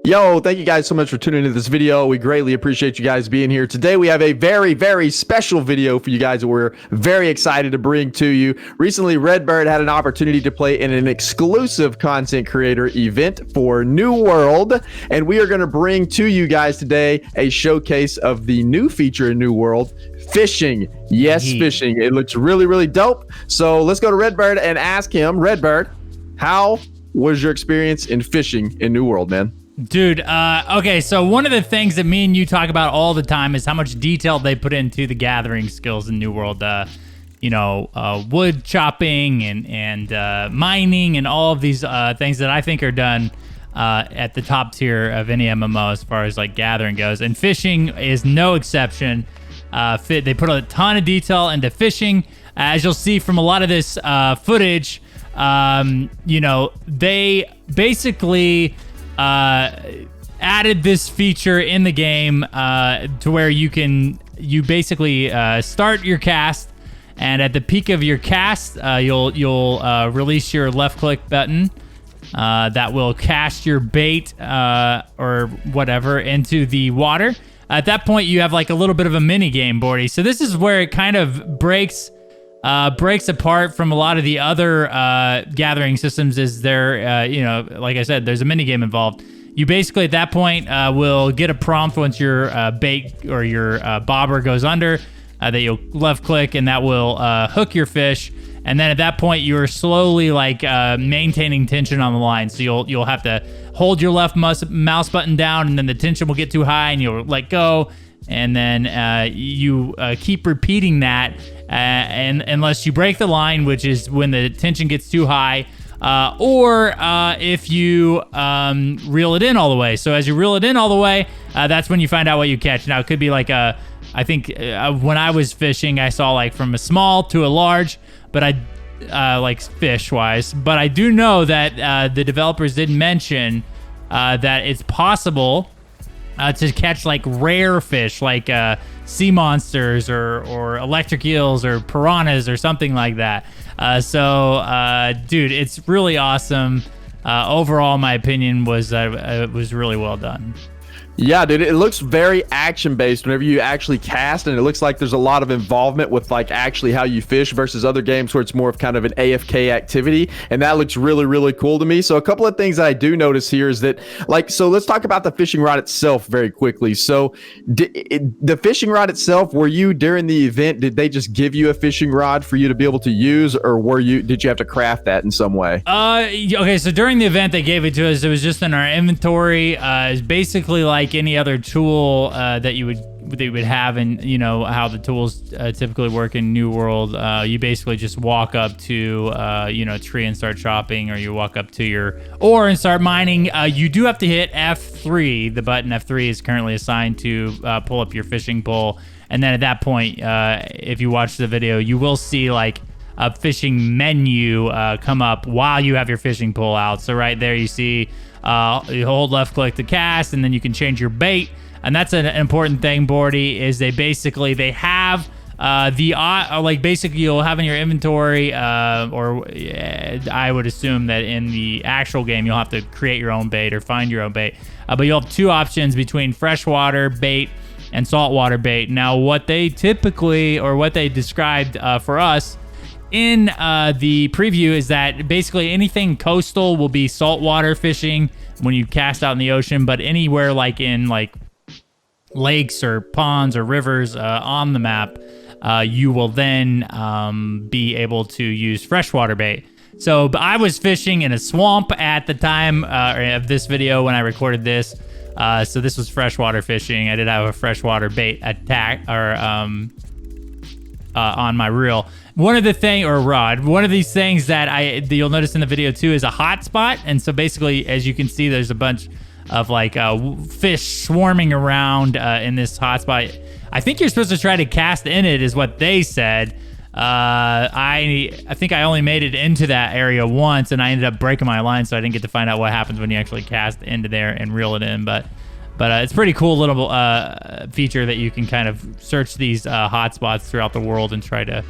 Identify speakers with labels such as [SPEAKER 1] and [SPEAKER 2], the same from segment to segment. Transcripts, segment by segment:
[SPEAKER 1] Yo, thank you guys so much for tuning into this video. We greatly appreciate you guys being here. Today we have a very, very special video for you guys that we're very excited to bring to you. Recently, Redbird had an opportunity to play in an exclusive content creator event for New World, and we are going to bring to you guys today a showcase of the new feature in New World, fishing. Yes, fishing. It looks really, really dope. So let's go to Redbird and ask him, Redbird, how was your experience in fishing in New World, man?
[SPEAKER 2] Dude, okay, so one of the things that me and you talk about all the time is how much detail they put into the gathering skills in New World. Wood chopping and mining and all of these things that I think are done at the top tier of any MMO as far as like gathering goes. And fishing is no exception. They put a ton of detail into fishing. As you'll see from a lot of this footage, they basically added this feature in the game to where you basically start your cast, and at the peak of your cast, you'll release your left click button that will cast your bait or whatever into the water. At that point, you have like a little bit of a mini game, Bordy. So this is where it kind of breaks apart from a lot of the other gathering systems. Is there, like I said, there's a mini game involved. You basically at that point will get a prompt once your bait or your bobber goes under that you'll left click, and that will hook your fish. And then at that point, you're slowly like maintaining tension on the line. So you'll have to hold your left mouse button down, and then the tension will get too high, and you'll let go. And then you keep repeating that, and unless you break the line, which is when the tension gets too high, or if you reel it in all the way. So as you reel it in all the way, that's when you find out what you catch. Now it could be like I think when I was fishing, I saw like from a small to a large, but I like fish wise. But I do know that the developers did mention that it's possible to catch like rare fish, like sea monsters or electric eels or piranhas or something like that. Dude, it's really awesome. Overall, my opinion was it was really well done.
[SPEAKER 1] Yeah, dude, it looks very action-based whenever you actually cast, and it looks like there's a lot of involvement with like actually how you fish versus other games where it's more of kind of an AFK activity, and that looks really, really cool to me. So a couple of things that I do notice here is that, so let's talk about the fishing rod itself very quickly. So the fishing rod itself, were you during the event, did they just give you a fishing rod for you to be able to use, or did you have to craft that in some way?
[SPEAKER 2] Okay, so during the event they gave it to us. It was just in our inventory. It's basically like any other tool that you would have, and you know how the tools typically work in New World. You basically just walk up to a tree and start chopping, or you walk up to your ore and start mining. You do have to hit F3. The button F3 is currently assigned to pull up your fishing pole, and then at that point, if you watch the video, you will see like a fishing menu come up while you have your fishing pole out. So right there you see you hold left click to cast, and then you can change your bait. And that's an important thing, Bordy, is they have basically you'll have in your inventory, I would assume that in the actual game you'll have to create your own bait or find your own bait. But you'll have two options between freshwater bait and saltwater bait. Now what they described for us in the preview is that basically anything coastal will be saltwater fishing when you cast out in the ocean, but anywhere like in like lakes or ponds or rivers on the map, you will then be able to use freshwater bait. So I was fishing in a swamp at the time of this video when I recorded this. So this was freshwater fishing. I did have a freshwater bait attack on my reel. One of these things that you'll notice in the video too is a hotspot. And so basically, as you can see, there's a bunch of like fish swarming around in this hotspot. I think you're supposed to try to cast in it, is what they said. I think I only made it into that area once, and I ended up breaking my line, so I didn't get to find out what happens when you actually cast into there and reel it in. But it's a pretty cool little feature that you can kind of search these hotspots throughout the world and try to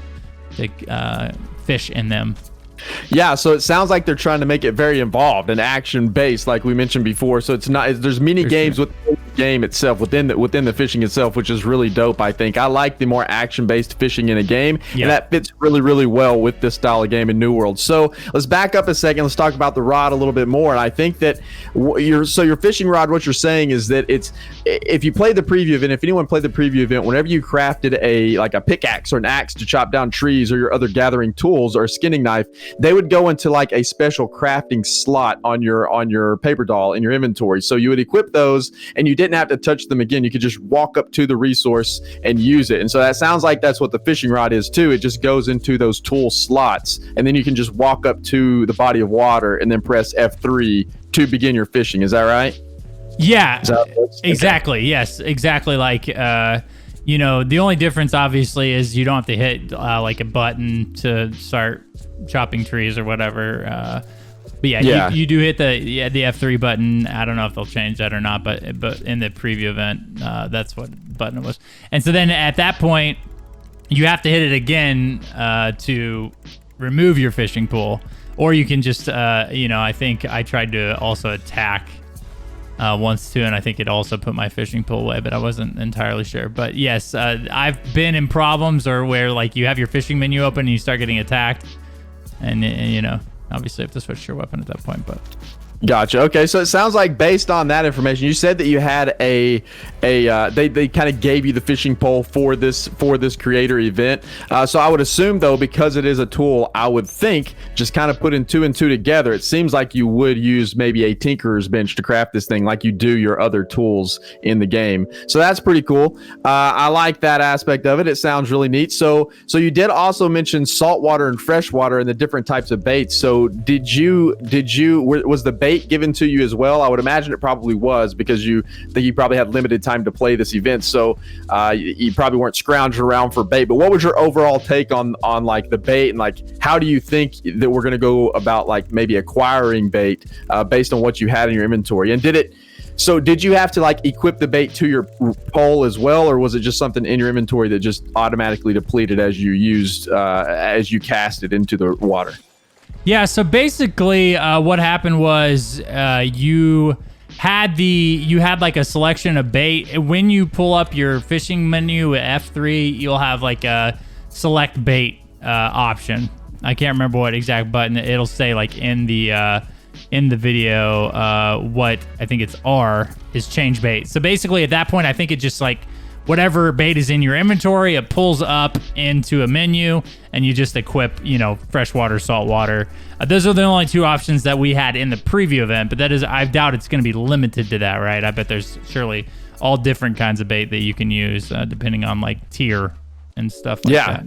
[SPEAKER 2] fish in them.
[SPEAKER 1] Yeah, so it sounds like they're trying to make it very involved and action based, like we mentioned before. So it's not there's mini games within the game itself, within the fishing itself, which is really dope. I think I like the more action based fishing in a game, and that fits really well with this style of game in New World. So let's back up a second. Let's talk about the rod a little bit more. And I think that your fishing rod, what you're saying is that it's if you play the preview event, if anyone played the preview event, whenever you crafted a pickaxe or an axe to chop down trees or your other gathering tools or a skinning knife, they would go into like a special crafting slot on your paper doll in your inventory. So you would equip those and you didn't have to touch them again. You could just walk up to the resource and use it. And so that sounds like that's what the fishing rod is too. It just goes into those tool slots, and then you can just walk up to the body of water and then press F3 to begin your fishing. Is that right?
[SPEAKER 2] Yeah, exactly. Okay. Yes, exactly. Like, the only difference obviously is you don't have to hit like a button to start chopping trees or whatever. But yeah. You do hit the F3 button. I don't know if they'll change that or not, but in the preview event, that's what button it was. And so then at that point, you have to hit it again to remove your fishing pole, or you can just I think I tried to also attack once too, and I think it also put my fishing pole away, but I wasn't entirely sure. But yes, I've been in problems or where like you have your fishing menu open and you start getting attacked, and obviously you have to switch your weapon at that point. But
[SPEAKER 1] gotcha. Okay, so it sounds like based on that information, you said that you had they kind of gave you the fishing pole for this creator event. So I would assume though, because it is a tool, I would think just kind of putting two and two together, it seems like you would use maybe a tinkerer's bench to craft this thing like you do your other tools in the game. So that's pretty cool. I like that aspect of it. It sounds really neat. So you did also mention saltwater and freshwater and the different types of baits. So was the bait given to you as well? I would imagine it probably was, because you probably had limited time to play this event, so you probably weren't scrounging around for bait. But what was your overall take on like the bait, and like how do you think that we're going to go about like maybe acquiring bait based on what you had in your inventory? And did you have to like equip the bait to your pole as well, or was it just something in your inventory that just automatically depleted as you cast it into the water?
[SPEAKER 2] Yeah, so basically what happened was you had like a selection of bait. When you pull up your fishing menu at F3, you'll have like a select bait option. I can't remember what exact button. It'll say like in the video what I think it's R is change bait. So basically at that point, I think it just like whatever bait is in your inventory, it pulls up into a menu and you just equip, freshwater, saltwater. Those are the only two options that we had in the preview event, but I doubt it's going to be limited to that, right? I bet there's surely all different kinds of bait that you can use depending on like tier and stuff like that.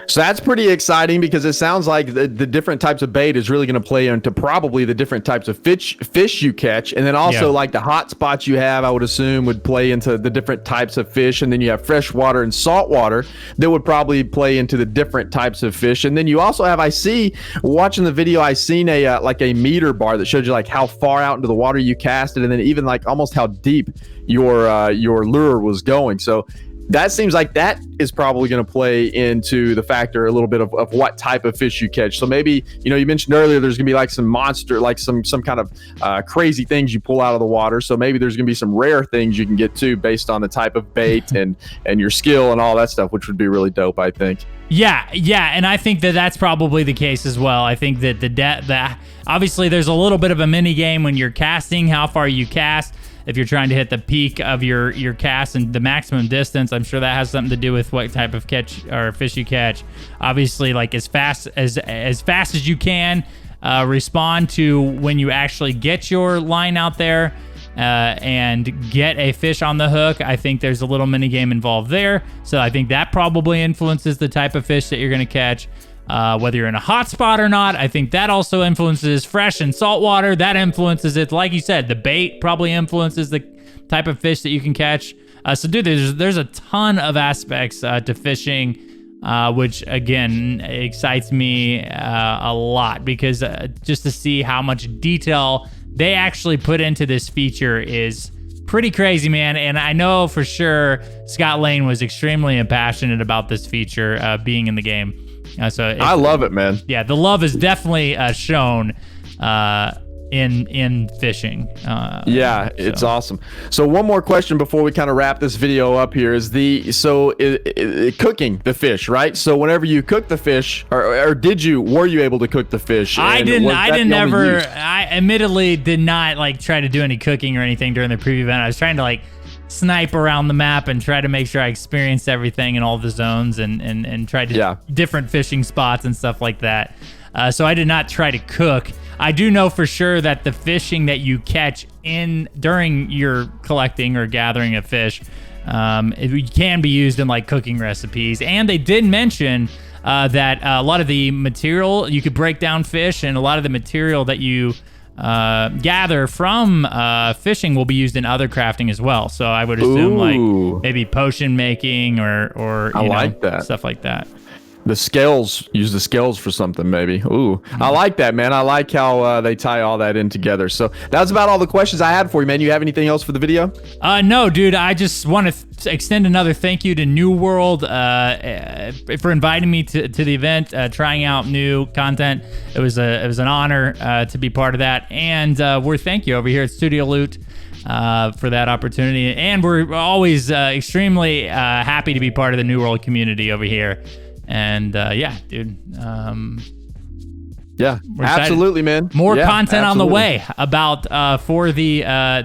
[SPEAKER 1] So that's pretty exciting, because it sounds like the different types of bait is really going to play into probably the different types of fish you catch. And then also like the hot spots you have, I would assume would play into the different types of fish. And then you have freshwater and saltwater that would probably play into the different types of fish. And then you also have, I see watching the video, I seen a meter bar that showed you like how far out into the water you casted, and then even like almost how deep your lure was going. So that seems like that is probably going to play into the factor a little bit of what type of fish you catch. So maybe, you mentioned earlier there's going to be like some monster, like some kind of crazy things you pull out of the water. So maybe there's going to be some rare things you can get to based on the type of bait and your skill and all that stuff, which would be really dope, I think.
[SPEAKER 2] Yeah, and I think that's probably the case as well. I think that obviously there's a little bit of a mini game when you're casting, how far you cast. If you're trying to hit the peak of your cast and the maximum distance, I'm sure that has something to do with what type of catch or fish you catch. Obviously, like as fast as you can, respond to when you actually get your line out there and get a fish on the hook. I think there's a little mini game involved there. So I think that probably influences the type of fish that you're going to catch. Whether you're in a hot spot or not, I think that also influences fresh and saltwater. That influences it. Like you said, the bait probably influences the type of fish that you can catch. So dude, there's a ton of aspects to fishing, which again excites me a lot, because just to see how much detail they actually put into this feature is pretty crazy, man. And I know for sure Scott Lane was extremely passionate about this feature being in the game.
[SPEAKER 1] I love it, man.
[SPEAKER 2] Yeah, the love is definitely shown in fishing.
[SPEAKER 1] Yeah, it's awesome. So one more question before we kind of wrap this video up here is cooking the fish, right? So whenever you cook the fish, or were you able to cook the fish?
[SPEAKER 2] I admittedly did not like try to do any cooking or anything during the preview event. I was trying to like snipe around the map and try to make sure I experienced everything in all the zones and tried to different fishing spots and stuff like that. So I did not try to cook. I do know for sure that the fishing that you catch during your collecting or gathering of fish, it can be used in like cooking recipes. And they did mention that a lot of the material you could break down fish, and a lot of the material that you gather from fishing will be used in other crafting as well. So I would assume like maybe potion making or stuff like that.
[SPEAKER 1] The scales, use the scales for something maybe. Ooh, I like that, man. I like how they tie all that in together. So that's about all the questions I had for you, man. You have anything else for the video?
[SPEAKER 2] No, dude. I just want to extend another thank you to New World for inviting me to the event, trying out new content. It was an honor to be part of that, and we're thank you over here at Studio Loot for that opportunity. And we're always extremely happy to be part of the New World community over here. And yeah, dude.
[SPEAKER 1] Yeah, absolutely, man.
[SPEAKER 2] More content on the way about for the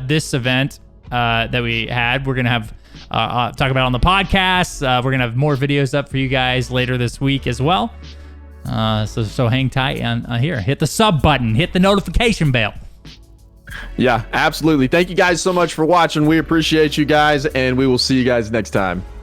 [SPEAKER 2] this event that we had. We're gonna have talk about it on the podcast. We're gonna have more videos up for you guys later this week as well. So hang tight on here. Hit the sub button. Hit the notification bell.
[SPEAKER 1] Yeah, absolutely. Thank you guys so much for watching. We appreciate you guys, and we will see you guys next time.